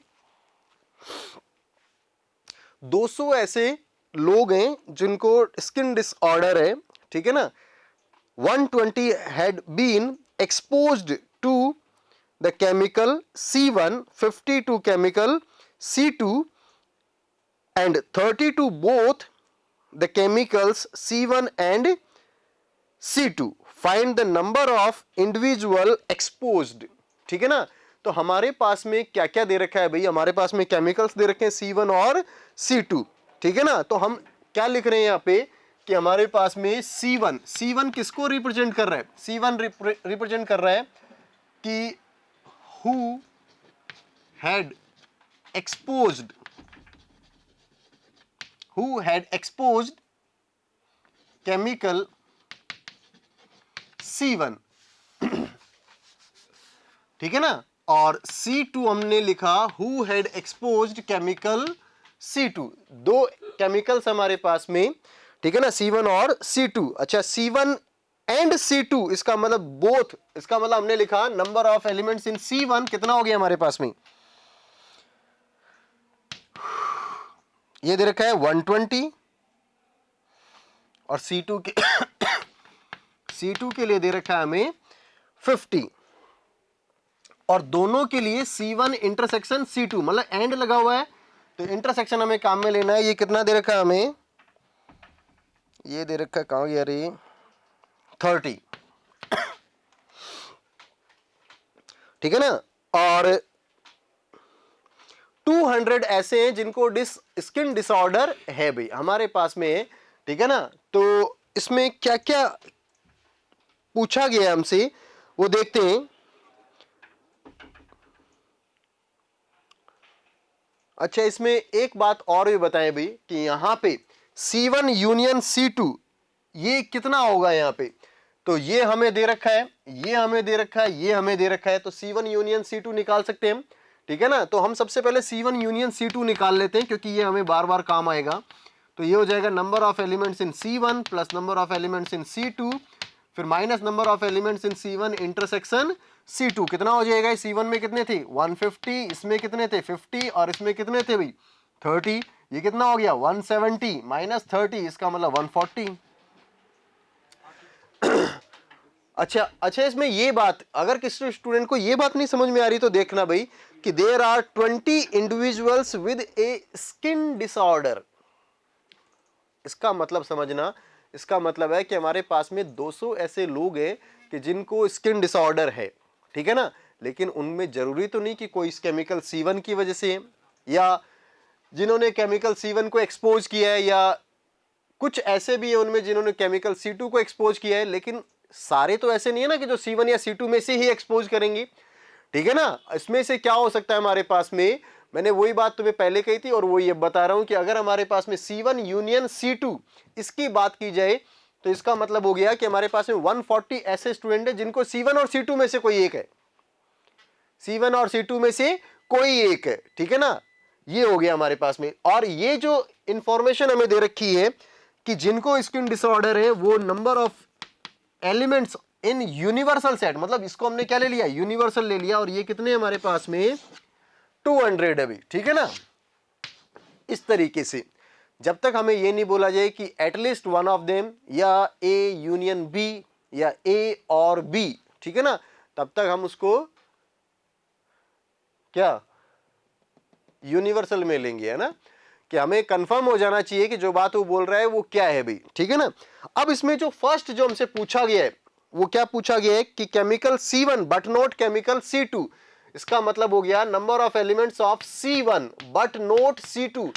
200 ऐसे लोग हैं जिनको स्किन डिसऑर्डर है, ठीक है ना। 120 had been exposed to the chemical C1, 50 to chemical C2, and 30 to both the chemicals C1 and C2. Find the number of individual exposed. ठीक है ना, तो हमारे पास में क्या क्या दे रखा है भाई, हमारे पास में केमिकल्स दे रखे हैं C1 और C2, ठीक है ना। तो हम क्या लिख रहे हैं यहाँ पे कि हमारे पास में C1 किसको रिप्रेजेंट कर रहा है, C1 रिप्रेजेंट कर रहा है कि who had exposed chemical C1, ठीक है ना, और C2 हमने लिखा who had exposed chemical C2। दो केमिकल्स हमारे पास में, ठीक है ना, C1 और C2। अच्छा, C1 एंड C2, इसका मतलब बोथ, इसका मतलब हमने लिखा number of elements in C1 कितना हो गया हमारे पास में, ये दे रखा है 120, और C2 के लिए दे रखा है हमें 50, और दोनों के लिए C1 इंटरसेक्शन C2, मतलब एंड लगा हुआ है, तो इंटरसेक्शन हमें काम में लेना है। ये कितना दे रखा है हमें, ये दे रखा है, कहां गया रे, 30, ठीक है ना, और 200 ऐसे हैं जिनको स्किन डिसऑर्डर है भाई हमारे पास में, ठीक है ना। तो इसमें क्या क्या पूछा गया हमसे वो देखते हैं। अच्छा, इसमें एक बात और भी बताएं भाई कि यहां पे C1 यूनियन C2 ये कितना होगा यहाँ पे, तो ये हमें दे रखा है, ये हमें दे रखा है, ये हमें दे रखा है, तो C1 यूनियन C2 निकाल सकते हैं हम, ठीक है ना। तो हम सबसे पहले C1 यूनियन C2 निकाल लेते हैं क्योंकि ये हमें बार बार काम आएगा। तो ये हो जाएगा number of elements in C1 plus number of elements in C2, फिर minus number of elements in C1 intersection C2, कितना हो जाएगा, C1 में कितने थे 150, इसमें कितने थे 50, और इसमें कितने थे भाई 30, ये कितना हो गया 170 माइनस 30, इसका मतलब 140। अच्छा, इसमें ये बात, अगर किसी स्टूडेंट को ये बात नहीं समझ में आ रही तो देखना भाई कि there are 20 individuals with a skin disorder. इसका मतलब समझना, इसका मतलब है कि हमारे पास में 200 ऐसे लोग हैं कि जिनको स्किन डिसऑर्डर है, ठीक है ना, लेकिन उनमें जरूरी तो नहीं कि कोई इस केमिकल C1 की वजह से है, या जिन्होंने केमिकल C1 को एक्सपोज किया है, या कुछ ऐसे भी है उनमें जिन्होंने केमिकल C2 को एक्सपोज किया है, लेकिन सारे तो ऐसे नहीं है ना कि जो C1 या C2 में से ही एक्सपोज करेंगे, ठीक है ना। इसमें से क्या हो सकता है हमारे पास में, मैंने वही बात तुम्हें पहले कही थी और वही अब बता रहा हूं कि अगर हमारे पास में C1 यूनियन C2 इसकी बात की जाए तो इसका मतलब हो गया कि हमारे पास में 140 ऐसे स्टूडेंट है जिनको C1 और C2 में से कोई एक है, C1 और C2 में से कोई एक है, ठीक है ना, ये हो गया हमारे पास में। और ये जो इंफॉर्मेशन हमें दे रखी है कि जिनको स्किन डिसऑर्डर है वो number of elements in universal set, मतलब इसको हमने क्या ले लिया, यूनिवर्सल ले लिया, और ये कितने हमारे पास में 200 है भी, ठीक है ना। इस तरीके से जब तक हमें ये नहीं बोला जाए कि एटलीस्ट वन ऑफ देम, या A यूनियन B, या A और B, ठीक है ना, तब तक हम उसको क्या यूनिवर्सल में लेंगे, है ना, कि हमें कंफर्म हो जाना चाहिए कि जो बात वो बोल रहा है वो क्या है भाई, ठीक है ना। अब इसमें जो फर्स्ट जो हमसे पूछा गया है वो क्या पूछा गया है कि chemical C1 but not chemical C2, इसका मतलब हो गया number of elements of C1 but not C2।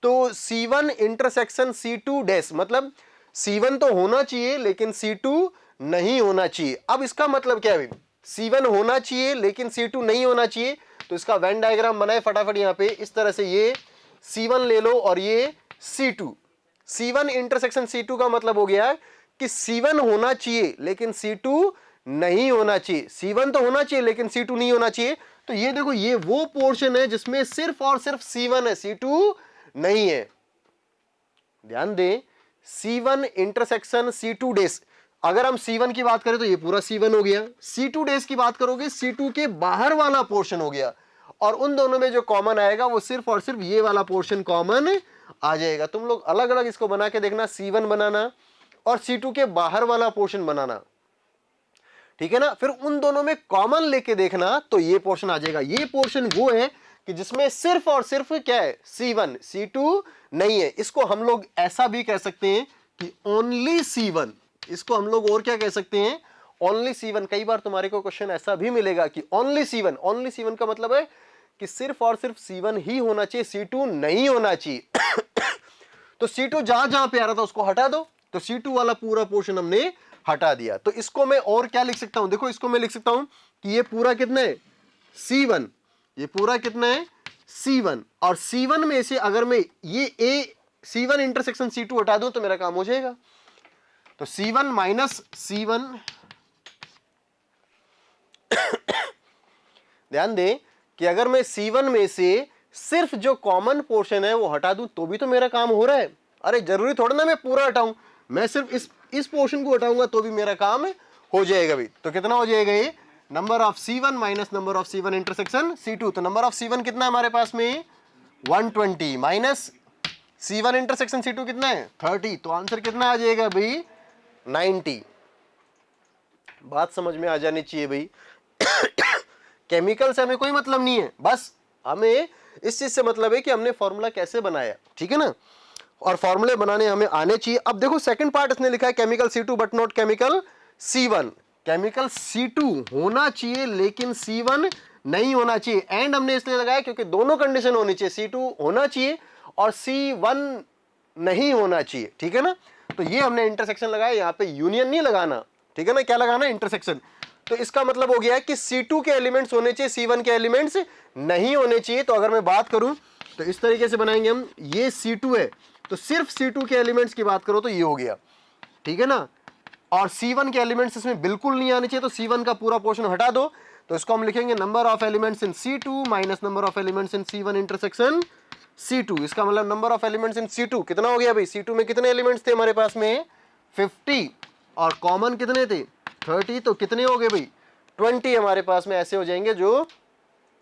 तो C1 इंटरसेक्शन C2 डैश, मतलब C1 तो होना चाहिए लेकिन C2 नहीं होना चाहिए। अब इसका मतलब क्या है, C1 होना चाहिए लेकिन C2 नहीं होना चाहिए, तो इसका वेन डायग्राम बनाए फटाफट यहाँ पे, इस तरह से ये C1 ले लो और ये C2, C1 इंटरसेक्शन C2 का मतलब हो गया कि C1 होना चाहिए लेकिन C2 नहीं होना चाहिए, C1 तो होना चाहिए लेकिन C2 नहीं होना चाहिए। तो ये देखो, ये वो पोर्शन है जिसमें सिर्फ और सिर्फ C1 है, C2 नहीं है। ध्यान दें, C1 इंटरसेक्शन C2 डेस, अगर हम C1 की बात करें तो ये पूरा C1 हो गया, C2 डेस की बात करोगे C2 के बाहर वाला पोर्शन हो गया, और उन दोनों में जो कॉमन आएगा वो सिर्फ और सिर्फ ये वाला पोर्शन कॉमन आ जाएगा। तुम लोग अलग अलग इसको बना के देखना, C1 बनाना और C2 के बाहर वाला पोर्शन बनाना, ठीक है ना। फिर उन दोनों में कॉमन लेके देखना तो ये पोर्शन आ जाएगा। ये पोर्शन वो है कि जिसमें सिर्फ और सिर्फ क्या है, C1, C2 नहीं है। इसको हम लोग ऐसा भी कह सकते हैं कि ओनली C1, इसको हम लोग और क्या कह सकते हैं, ओनली C1। कई बार तुम्हारे को क्वेश्चन ऐसा भी मिलेगा कि ओनली C1, ओनली C1 का मतलब है कि सिर्फ और सिर्फ C1 ही होना चाहिए, C2 नहीं होना चाहिए। तो C2 जहां जहां पे आ रहा था उसको हटा दो, तो C2 वाला पूरा पोर्शन हमने हटा दिया। तो इसको मैं और क्या लिख सकता हूं, देखो इसको मैं लिख सकता हूं कि ये पूरा कितना है, C1, ये पूरा कितना है, C1, और C1 में से अगर मैं ये C1 इंटरसेक्शन C2 हटा दूं तो मेरा काम हो जाएगा। तो C1 माइनस C1 ध्यान दे कि अगर मैं C1 में से सिर्फ जो कॉमन पोर्शन है वो हटा दूं तो भी तो मेरा काम हो रहा है। अरे जरूरी थोड़ा ना मैं पूरा हटाऊं, मैं सिर्फ इस पोर्शन को हटाऊंगा तो भी मेरा काम हो जाएगा भी। तो कितना हो जाएगा ये, number of C1 minus number of C1 intersection C2। तो नंबर ऑफ C1 कितना है हमारे पास में, 120, माइनस C1 इंटरसेक्शन C2 कितना है, 30। तो आंसर कितना आ जाएगा भाई, 90। बात समझ में आ जानी चाहिए भाई। केमिकल से हमें कोई मतलब नहीं है, बस हमें इस चीज से मतलब है कि हमने फॉर्मूला कैसे बनाया, ठीक है ना, और फॉर्मूले बनाने हमें आने चाहिए। अब देखो सेकंड पार्ट इसने लिखा है chemical C2 but not chemical C1। Chemical C2 होना चाहिए लेकिन C1 नहीं होना चाहिए। एंड हमने इसलिए लगाया क्योंकि दोनों कंडीशन होनी चाहिए, C2 होना चाहिए और C1 नहीं होना चाहिए, ठीक है ना। तो ये हमने इंटरसेक्शन लगाया, यहाँ पे यूनियन नहीं लगाना, ठीक है ना, क्या लगाना, इंटरसेक्शन। तो इसका मतलब हो गया कि C2 के एलिमेंट्स होने चाहिए, C1 के एलिमेंट्स नहीं होने चाहिए। तो अगर मैं बात करूं तो इस तरीके से बनाएंगे हम, ये C2 है तो सिर्फ C2 के एलिमेंट्स की बात करो तो ये हो गया, ठीक है ना, और C1 के एलिमेंट्स इसमें बिल्कुल नहीं आने चाहिए, तो C1 का पूरा पोर्शन हटा दो। तो इसको हम लिखेंगे number of elements in C2 minus number of elements in C1 intersection C2। इसका मतलब number of elements in C2 कितना हो गया भाई, C2 में कितने एलिमेंट्स थे हमारे पास में, 50, और कॉमन कितने थे, 30। तो कितने हो गए भाई, 20 हमारे पास में ऐसे हो जाएंगे जो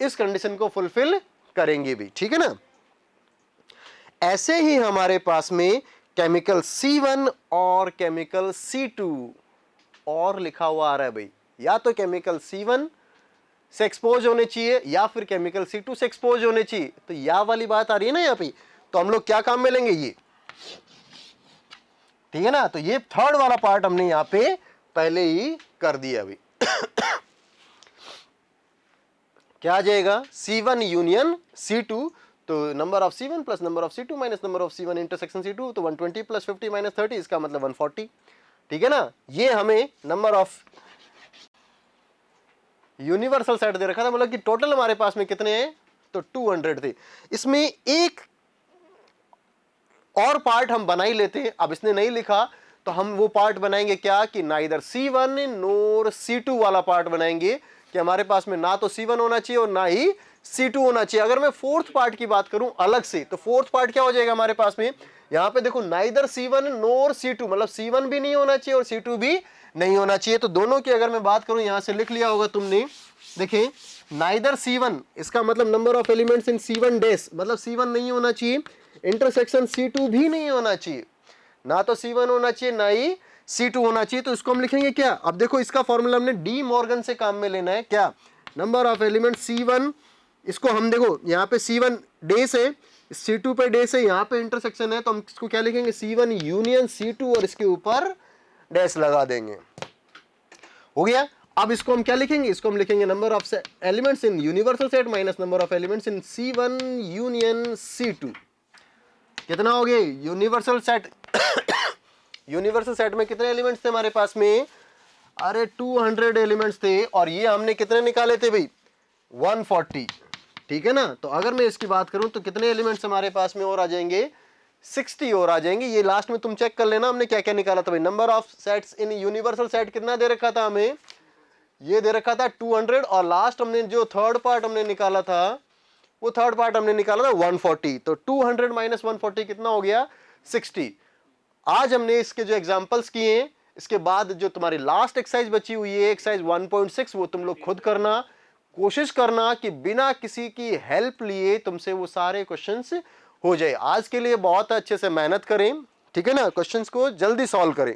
इस कंडीशन को फुलफिल करेंगे भी, ठीक है ना। ऐसे ही हमारे पास में केमिकल C1 और केमिकल C2 और लिखा हुआ आ रहा है भाई, या तो केमिकल C1 से एक्सपोज होने चाहिए या फिर केमिकल C2 से एक्सपोज होने चाहिए। तो या वाली बात आ रही है ना यहाँ पे, तो हम लोग क्या काम में लेंगे ये, ठीक है ना। तो ये थर्ड वाला पार्ट हमने यहाँ पे पहले ही कर दिया अभी। क्या आ जाएगा, C1 यूनियन C2। तो number of C1 plus number of C2 minus number of C1 intersection C2, तो 120 प्लस 50 माइनस 30, इसका मतलब 140, ठीक है ना। ये हमें नंबर ऑफ यूनिवर्सल सेट दे रखा था, मतलब कि टोटल हमारे पास में कितने हैं, तो 200 थे। इसमें एक और पार्ट हम बना ही लेते हैं, अब इसने नहीं लिखा तो हम वो पार्ट बनाएंगे क्या, कि नाइदर C1 नोर C2 वाला पार्ट बनाएंगे, कि हमारे पास में ना तो C1 होना चाहिए और ना ही C2 होना चाहिए। अगर मैं फोर्थ पार्ट की बात करूं अलग से, तो फोर्थ पार्ट क्या हो जाएगा हमारे पास में, यहां पे देखो नाइदर C1 नोर C2, मतलब C1 भी नहीं होना चाहिए और C2 भी नहीं होना चाहिए। तो दोनों की अगर मैं बात करूं, यहां से लिख लिया होगा तुमने, देखें नाइदर C1, इसका मतलब number of elements in C1 dash, मतलब C1 नहीं होना चाहिए, इंटरसेक्शन C2 भी नहीं होना चाहिए, ना तो C1 होना चाहिए ना ही C2 होना चाहिए। तो इसको हम लिखेंगे क्या, अब देखो इसका फॉर्मूला हमने डी मॉर्गन से काम में लेना है, क्या, नंबर ऑफ एलिमेंट C1, इसको हम देखो यहाँ पे C1 डेस है, C2 पे डेस है, यहाँ पे इंटरसेक्शन है, तो हम इसको क्या लिखेंगे, C1 यूनियन C2 और इसके ऊपर डैश लगा देंगे, हो गया। अब इसको हम क्या लिखेंगे, इसको हम लिखेंगे number of elements in universal set minus number of elements in C1 union C2। कितना हो गया यूनिवर्सल सेट, यूनिवर्सल सेट में कितने एलिमेंट्स थे हमारे पास में, अरे 200 एलिमेंट्स थे, और ये हमने कितने निकाले थे भाई, 140, ठीक है ना। तो अगर मैं इसकी बात करूं तो कितने एलिमेंट्स हमारे पास में और आ जाएंगे, 60 और आ जाएंगे। ये लास्ट में तुम चेक कर लेना हमने क्या क्या निकाला था भाई। Number of sets in universal set कितना दे रखा था हमें, ये दे रखा था 200, और लास्ट हमने जो थर्ड पार्ट हमने निकाला था, वो थर्ड पार्ट हमने निकाला था 140। तो 200 माइनस 140 कितना हो गया, 60। आज हमने इसके जो एग्जांपल्स किए हैं, इसके बाद जो तुम्हारी लास्ट एक्सरसाइज बची हुई है एक्सरसाइज 1.6, वो तुम लोग खुद करना, कोशिश करना कि बिना किसी की हेल्प लिए तुमसे वो सारे क्वेश्चंस हो जाए। आज के लिए बहुत अच्छे से मेहनत करें, ठीक है ना, क्वेश्चंस को जल्दी सॉल्व करें।